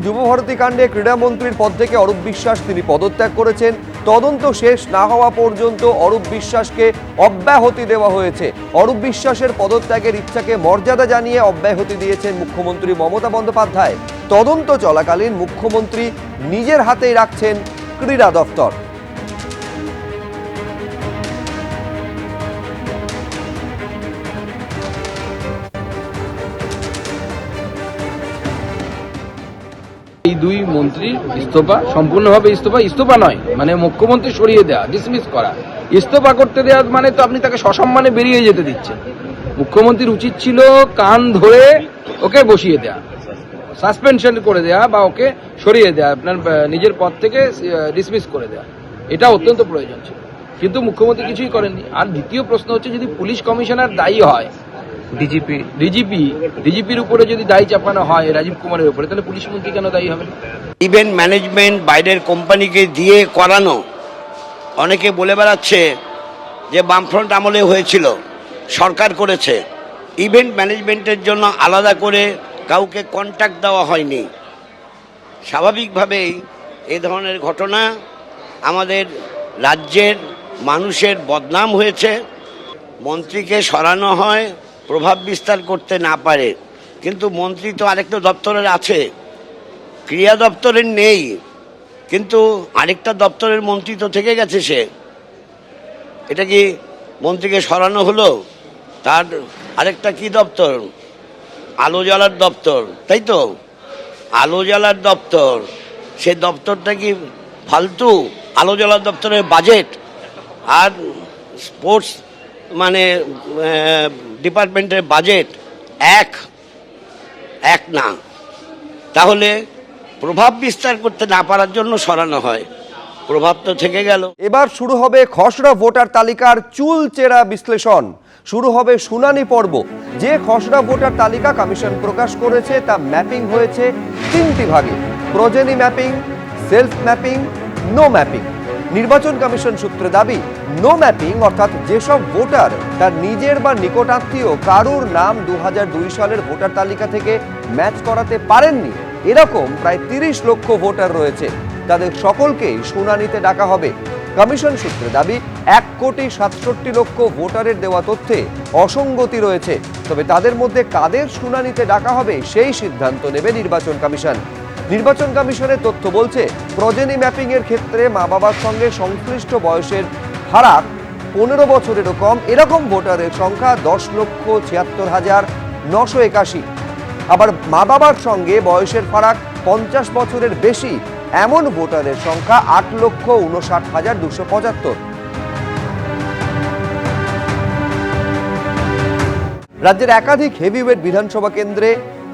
যুবভারতী কাণ্ডে ক্রীড়ামন্ত্রীর পদ থেকে অরূপ বিশ্বাস তিনি পদত্যাগ করেছেন। তদন্ত শেষ না হওয়া পর্যন্ত অরূপ বিশ্বাসকে অব্যাহতি দেওয়া হয়েছে। অরূপ বিশ্বাসের পদত্যাগের ইচ্ছাকে মর্যাদা জানিয়ে অব্যাহতি দিয়েছেন মুখ্যমন্ত্রী মমতা বন্দ্যোপাধ্যায়। তদন্ত চলাকালীন মুখ্যমন্ত্রী নিজের হাতেই রাখছেন ক্রীড়া দফতর। এই দুই মন্ত্রীর ইস্তফা সম্পূর্ণভাবে ইস্তফা নয়, মানে মুখ্যমন্ত্রী সরিয়ে দেওয়া, ডিসমিস করা। ইস্তফা করতে দেওয়া মানে তো আপনি তাকে সসম্মানে বেরিয়ে যেতে দিচ্ছেন। মুখ্যমন্ত্রীর উচিত ছিল কান ধরে ওকে বসিয়ে দেওয়া, সাসপেনশন করে দেওয়া বা ওকে সরিয়ে দেওয়া, আপনার নিজের পদ থেকে ডিসমিস করে দেওয়া। এটা অত্যন্ত প্রয়োজন ছিল, কিন্তু মুখ্যমন্ত্রী কিছুই করেননি। আর দ্বিতীয় প্রশ্ন হচ্ছে, যদি পুলিশ কমিশনার দায়ী হয়, ডিজিপির উপরে যদি দায়ী চাপানো হয় রাজীব কুমারের উপরে, তাহলে পুলিশ মন্ত্রী কেন দায়ী হবেন? ইভেন্ট ম্যানেজমেন্ট বাইরের কোম্পানিকে দিয়ে করানো, অনেকে বলে বেড়াচ্ছে যে বামফ্রন্ট আমলে হয়েছিল, সরকার করেছে। ইভেন্ট ম্যানেজমেন্টের জন্য আলাদা করে কাউকে কন্ট্যাক্ট দেওয়া হয়নি। স্বাভাবিকভাবেই এই ধরনের ঘটনা আমাদের রাজ্যের মানুষের বদনাম হয়েছে। মন্ত্রীকে সরানো হয় প্রভাব বিস্তার করতে না পারে, কিন্তু মন্ত্রী তো আরেকটা দপ্তরের আছে, ক্রীড়া দপ্তরের নেই, কিন্তু আরেকটা দপ্তরের মন্ত্রী তো থেকে গেছে সে। এটা কি মন্ত্রীকে সরানো হলো? তার আরেকটা কি দপ্তর? আলো জ্বালার দপ্তর, তাই তো? আলো জ্বালার দপ্তর, সে দপ্তরটা কি ফালতু? আলো জ্বালার দপ্তরের বাজেট আর স্পোর্টস মানে ডিপার্টমেন্টের বাজেট এক না। তাহলে প্রভাব বিস্তার করতে না পারার জন্য সরানো হয়, প্রভাব তো থেকে গেল। এবার শুরু হবে খসড়া ভোটার তালিকার চুলচেরা বিশ্লেষণ। শুরু হবে শুনানি পর্ব। যে খসড়া ভোটার তালিকা কমিশন প্রকাশ করেছে তা ম্যাপিং হয়েছে তিনটি ভাগে: progeny mapping, self mapping, no mapping. নির্বাচন কমিশন সূত্রে দাবি, নো ম্যাপিং অর্থাৎ যেসব ভোটার তার নিজের বা নিকটাত্মীয় কারুর নাম 2002 সালের ভোটার তালিকা থেকে ম্যাচ করাতে পারেননি, এরকম প্রায় 30 লক্ষ ভোটার রয়েছে। তাদের সকলকেই শুনানিতে ডাকা হবে। কমিশন সূত্রে দাবি, 1,67,00,000 ভোটারের দেওয়া তথ্যে অসঙ্গতি রয়েছে। তবে তাদের মধ্যে কাদের শুনানিতে ডাকা হবে সেই সিদ্ধান্ত নেবে নির্বাচন কমিশন। নির্বাচন কমিশনের তথ্য বলছে, প্রজেনি ম্যাপিং এর ক্ষেত্রে মা বাবার সঙ্গে সংশ্লিষ্ট বয়সের ফারাক 15 বছরেরও কম এরকম ভোটারের সংখ্যা 10,76,981। আবার মা বাবার সঙ্গে বয়সের ফারাক 50 বছরের বেশি এমন ভোটারের সংখ্যা 8,59,275। রাজ্যের একাধিক হেভিওয়েট বিধানসভা কেন্দ্রে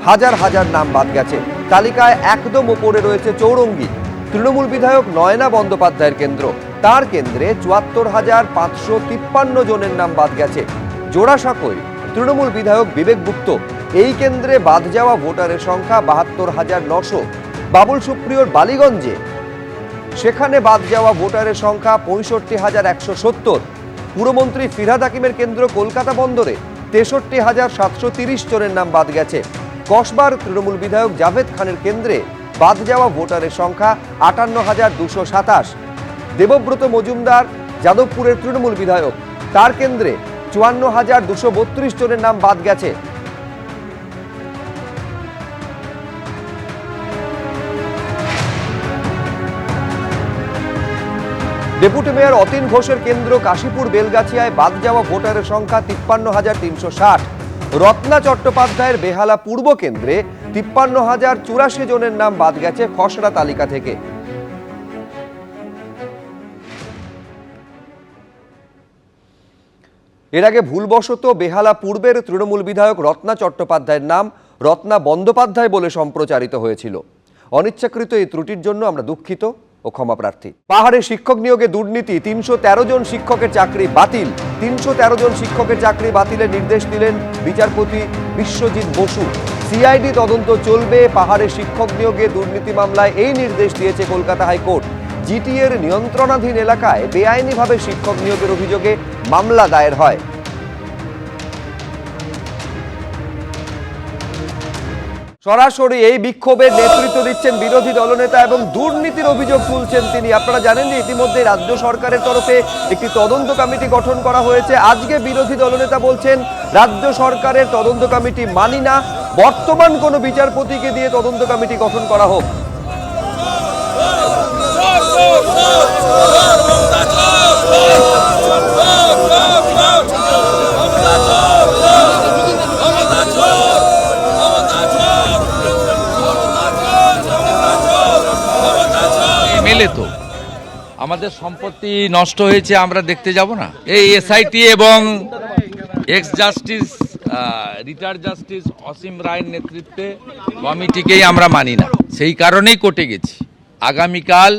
হাজার হাজার নাম বাদ গেছে। তালিকায় একদম ওপরে রয়েছে চৌরঙ্গী। তৃণমূল বিধায়ক নয়না বন্দ্যোপাধ্যায়ের কেন্দ্র, তার কেন্দ্রে 74,553 জনের নাম বাদ গেছে। জোড়াসাঁকোয় তৃণমূল বিধায়ক বিবেক গুপ্ত, এই কেন্দ্রে বাদ যাওয়া ভোটারের সংখ্যা 72,900। বাবুল সুপ্রিয়র বালিগঞ্জে, সেখানে বাদ যাওয়া ভোটারের সংখ্যা 65,170। পুরমন্ত্রী ফিরহাদ হাকিমের কেন্দ্র কলকাতা বন্দরে 63,730 জনের নাম বাদ গেছে। কসবার তৃণমূল বিধায়ক জাভেদ খানের কেন্দ্রে বাদ যাওয়া ভোটারের সংখ্যা 58,227। দেবব্রত মজুমদার যাদবপুরের তৃণমূল বিধায়ক, তার কেন্দ্রে 54,232 জনের নাম বাদ গেছে। ডেপুটি মেয়র অতীন ঘোষের কেন্দ্র কাশীপুর বেলগাছিয়ায় বাদ যাওয়া ভোটারের সংখ্যা 53,360। রত্না চট্টোপাধ্যায়ের বেহালা পূর্ব কেন্দ্রে 53,084 জনের নাম বাদ গেছে খসড়া তালিকা থেকে। এর আগে ভুলবশত বেহালা পূর্বের তৃণমূল বিধায়ক রত্না চট্টোপাধ্যায়ের নাম রত্না বন্দ্যোপাধ্যায় বলে সম্প্রচারিত হয়েছিল। অনিচ্ছাকৃত এই ত্রুটির জন্য আমরা দুঃখিত ও ক্ষমা প্রার্থী। পাহাড়ে শিক্ষক নিয়োগে দুর্নীতি, 313 জন শিক্ষকের চাকরি বাতিল। 313 জন শিক্ষকের চাকরি বাতিলের নির্দেশ দিলেন বিচারপতি বিশ্বজিৎ বসু। সিআইডি তদন্ত চলবে। পাহাড়ে শিক্ষক নিয়োগে দুর্নীতি মামলায় এই নির্দেশ দিয়েছে কলকাতা হাইকোর্ট। জিটিএর নিয়ন্ত্রণাধীন এলাকায় বেআইনিভাবে শিক্ষক নিয়োগের অভিযোগে মামলা দায়ের হয়। সরাসরি এই বিক্ষোভের নেতৃত্ব দিচ্ছেন বিরোধী দলনেতা এবং দুর্নীতির অভিযোগ তুলছেন তিনি। আপনারা জানেন যে ইতিমধ্যে রাজ্য সরকারের তরফে একটি তদন্ত কমিটি গঠন করা হয়েছে। আজকে বিরোধী দলনেতা বলছেন রাজ্য সরকারের তদন্ত কমিটি মানি না, বর্তমান কোনো বিচারপতিকে দিয়ে তদন্ত কমিটি গঠন করা হোক। এমএলএ তো আমাদের সম্পত্তি নষ্ট হয়েছে আমরা দেখতে যাব না? এই এসআইটি এবং এক্স জাস্টিস রিটায়ার্ড জাস্টিস অসীম রায়ের নেতৃত্বে কমিটিকেই আমরা মানি না, সেই কারণেই কোর্টে গেছি। আগামীকাল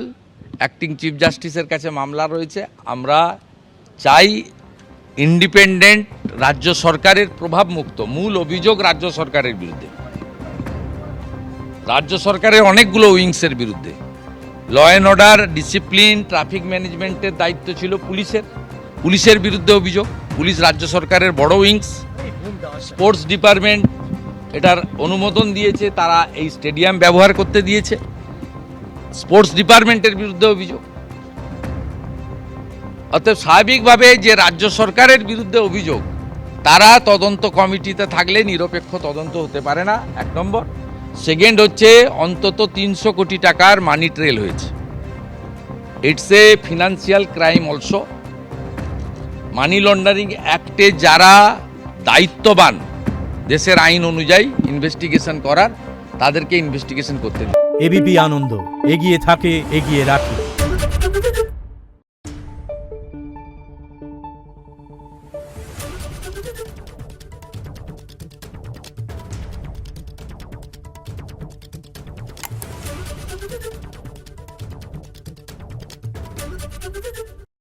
অ্যাক্টিং চিফ জাস্টিসের কাছে মামলা রয়েছে। আমরা চাই ইন্ডিপেন্ডেন্ট রাজ্য সরকারের প্রভাবমুক্ত। মূল অভিযোগ রাজ্য সরকারের বিরুদ্ধে, রাজ্য সরকারের অনেকগুলো উইংসের বিরুদ্ধে। Law and order, discipline, traffic ম্যানেজমেন্টের দায়িত্ব ছিল পুলিশের বিরুদ্ধে অভিযোগ। পুলিশ রাজ্য সরকারের বড় উইংস। স্পোর্টস ডিপার্টমেন্ট এটার অনুমোদন দিয়েছে, তারা এই স্টেডিয়াম ব্যবহার করতে দিয়েছে। স্পোর্টস ডিপার্টমেন্টের বিরুদ্ধে অভিযোগ। অতএব স্বাভাবিকভাবে যে রাজ্য সরকারের বিরুদ্ধে অভিযোগ, তারা তদন্ত কমিটিতে থাকলে নিরপেক্ষ তদন্ত হতে পারে না, এক নম্বর। সেকেন্ড হচ্ছে অন্তত 300 কোটি টাকার মানি ট্রেল হয়েছে। It's a financial crime also. Money laundering অ্যাক্টে যারা দায়িত্ববান দেশের আইন অনুযায়ী ইনভেস্টিগেশন করার, তাদেরকে ইনভেস্টিগেশন করতে হবে। এবিপি আনন্দ এগিয়ে থাকে, এগিয়ে রাখে।